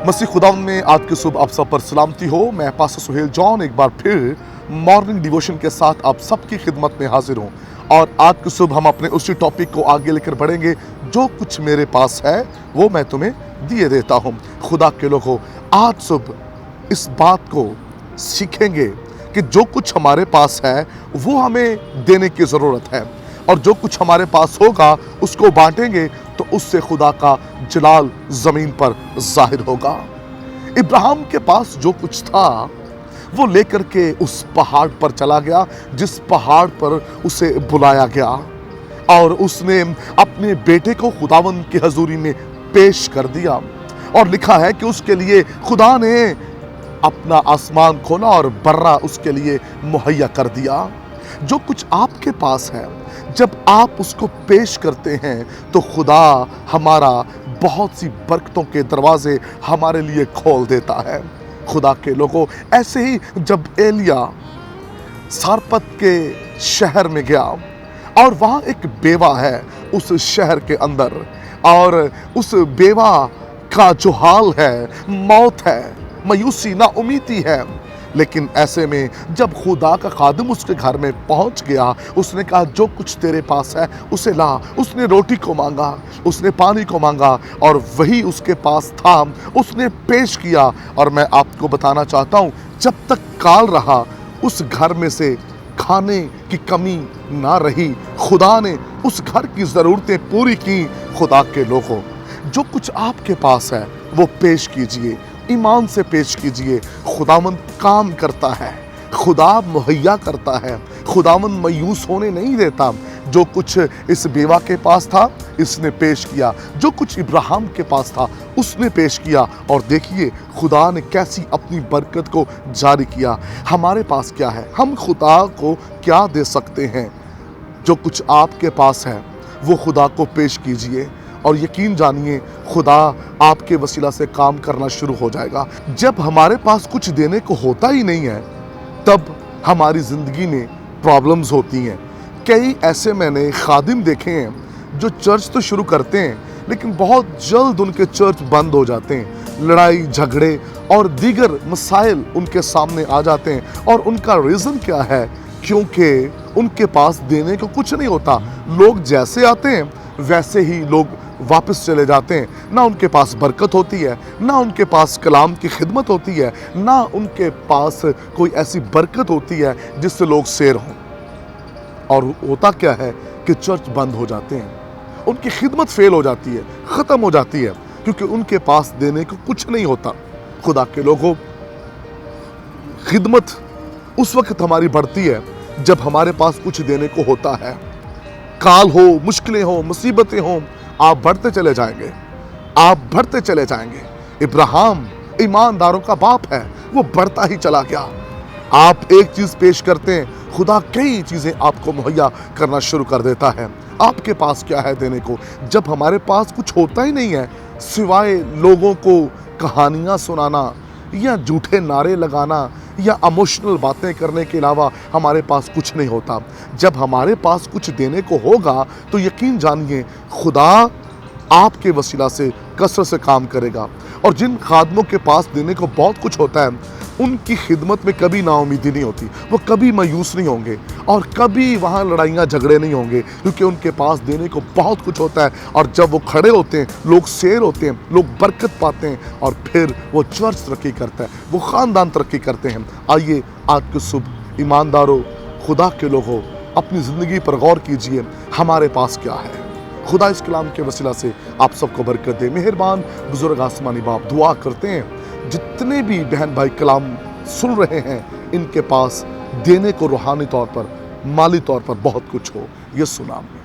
मसीह खुदा में आज की सुबह आप सब पर सलामती हो। मैं पास्टर सुहेल जॉन एक बार फिर मॉर्निंग डिवोशन के साथ आप सबकी खिदमत में हाजिर हूँ और आज की सुबह हम अपने उसी टॉपिक को आगे लेकर बढ़ेंगे। जो कुछ मेरे पास है वो मैं तुम्हें दिए देता हूँ। खुदा के लोगों, आज सुबह इस बात को सीखेंगे कि जो कुछ हमारे पास है वो हमें देने की ज़रूरत है और जो कुछ हमारे पास होगा उसको बांटेंगे तो उससे खुदा का जलाल ज़मीन पर जाहिर होगा। इब्राहिम के पास जो कुछ था वो लेकर के उस पहाड़ पर चला गया जिस पहाड़ पर उसे बुलाया गया और उसने अपने बेटे को खुदावंद की हजूरी में पेश कर दिया और लिखा है कि उसके लिए खुदा ने अपना आसमान खोला और बर्रा उसके लिए मुहैया कर दिया। जो कुछ आपके पास है जब आप उसको पेश करते हैं तो खुदा हमारा बहुत सी बरकतों के दरवाजे हमारे लिए खोल देता है। खुदा के लोगों, ऐसे ही जब एलिया सारपत के शहर में गया और वहाँ एक बेवा है उस शहर के अंदर और उस बेवा का जो हाल है मौत है, मायूसी, ना उम्मीदी है। लेकिन ऐसे में जब खुदा का खादिम उसके घर में पहुंच गया, उसने कहा जो कुछ तेरे पास है उसे ला। उसने रोटी को मांगा, उसने पानी को मांगा और वही उसके पास था, उसने पेश किया। और मैं आपको बताना चाहता हूँ, जब तक काल रहा उस घर में से खाने की कमी ना रही। खुदा ने उस घर की ज़रूरतें पूरी की। खुदा के लोगों, जो कुछ आपके पास है वो पेश कीजिए, ईमान से पेश कीजिए। खुदावंद काम करता है, खुदा मुहैया करता है, खुदावंद मायूस होने नहीं देता। जो कुछ इस बेवा के पास था इसने पेश किया, जो कुछ इब्राहिम के पास था उसने पेश किया और देखिए खुदा ने कैसी अपनी बरकत को जारी किया। हमारे पास क्या है, हम खुदा को क्या दे सकते हैं? जो कुछ आपके पास है वो खुदा को पेश कीजिए और यकीन जानिए खुदा आपके वसीला से काम करना शुरू हो जाएगा। जब हमारे पास कुछ देने को होता ही नहीं है तब हमारी ज़िंदगी में प्रॉब्लम्स होती हैं। कई ऐसे मैंने खादिम देखे हैं जो चर्च तो शुरू करते हैं लेकिन बहुत जल्द उनके चर्च बंद हो जाते हैं। लड़ाई झगड़े और दीगर मसाइल उनके सामने आ जाते हैं और उनका रीज़न क्या है? क्योंकि उनके पास देने को कुछ नहीं होता। लोग जैसे आते हैं वैसे ही लोग वापस चले जाते हैं। ना उनके पास बरकत होती है, ना उनके पास कलाम की खिदमत होती है, ना उनके पास कोई ऐसी बरकत होती है जिससे लोग सैर हों। और होता क्या है कि चर्च बंद हो जाते हैं, उनकी खिदमत फेल हो जाती है, ख़त्म हो जाती है क्योंकि उनके पास देने को कुछ नहीं होता। खुदा के लोगों, खिदमत उस वक्त हमारी बढ़ती है जब हमारे पास कुछ देने को होता है। काल हो, मुश्किलें हो, मुसीबतें हो, आप बढ़ते चले जाएंगे, आप बढ़ते चले जाएंगे। इब्राहिम ईमानदारों का बाप है, वो बढ़ता ही चला गया। आप एक चीज़ पेश करते हैं, खुदा कई चीज़ें आपको मुहैया करना शुरू कर देता है। आपके पास क्या है देने को? जब हमारे पास कुछ होता ही नहीं है सिवाय लोगों को कहानियाँ सुनाना या झूठे नारे लगाना या इमोशनल बातें करने के अलावा हमारे पास कुछ नहीं होता। जब हमारे पास कुछ देने को होगा तो यकीन जानिए खुदा आपके वसीला से कसरत से काम करेगा। और जिन खादमों के पास देने को बहुत कुछ होता है उनकी खिदमत में कभी नाउमीदी नहीं होती, वो कभी मायूस नहीं होंगे और कभी वहाँ लड़ाइयाँ झगड़े नहीं होंगे क्योंकि उनके पास देने को बहुत कुछ होता है। और जब वो खड़े होते हैं लोग सैर होते हैं, लोग बरकत पाते हैं और फिर वो चर्च तरक्की करता है, वो ख़ानदान तरक्की करते हैं। आइए आज की सुबह ईमानदारों, खुदा के लोगों, अपनी ज़िंदगी पर गौर कीजिए, हमारे पास क्या है। खुदा इस कलाम के वसीला से आप सबको बरकत दे। मेहरबान बुजुर्ग आसमानी बाप, दुआ करते हैं जितने भी बहन भाई कलाम सुन रहे हैं इनके पास देने को रूहानी तौर पर, माली तौर पर बहुत कुछ हो। यीशु नाम में।